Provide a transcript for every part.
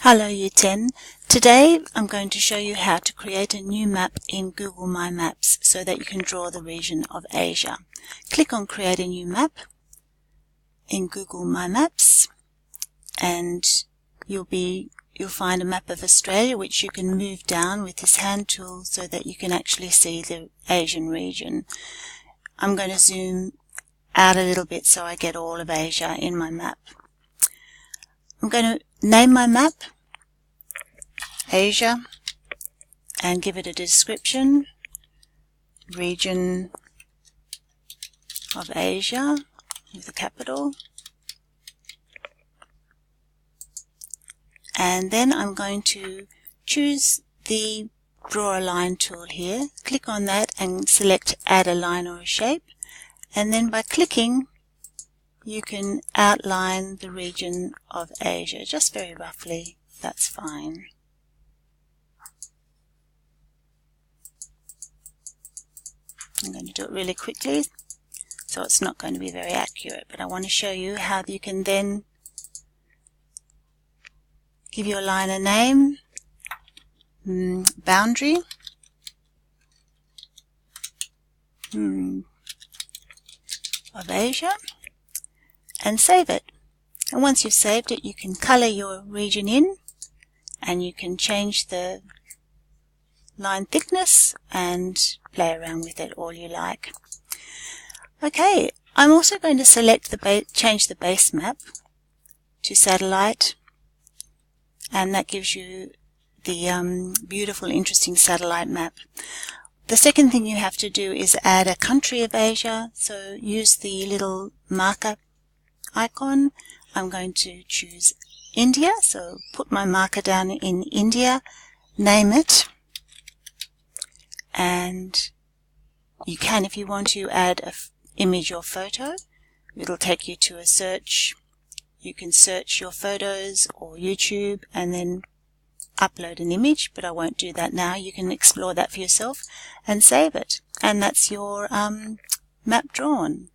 Hello Year 10. Today I'm going to show you how to create a new map in Google My Maps so that you can draw the region of Asia. Click on Create a New Map in Google My Maps and you'll find a map of Australia which you can move down with this hand tool so that you can actually see the Asian region. I'm going to zoom out a little bit so I get all of Asia in my map. I'm going to name my map Asia and give it a description, region of Asia with a capital, and then I'm going to choose the draw a line tool here, click on that and select add a line or a shape, and then by clicking you can outline the region of Asia, just very roughly. That's fine. I'm going to do it really quickly, so it's not going to be very accurate, but I want to show you how you can then give your line a name, boundary, of Asia, and save it. And once you've saved it, you can color your region in and you can change the line thickness and play around with it all you like. Okay, I'm also going to select change the base map to satellite, and that gives you the beautiful, interesting satellite map. The second thing you have to do is add a country of Asia, so use the little marker icon. I'm going to choose India, so put my marker down in India, name it, and you can, if you want to, add an image or photo. It'll take you to a search. You can search your photos or YouTube and then upload an image, but I won't do that now. You can explore that for yourself and save it. And that's your map drawn.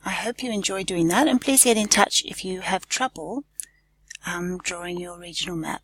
I hope you enjoy doing that, and please get in touch if you have trouble drawing your regional map.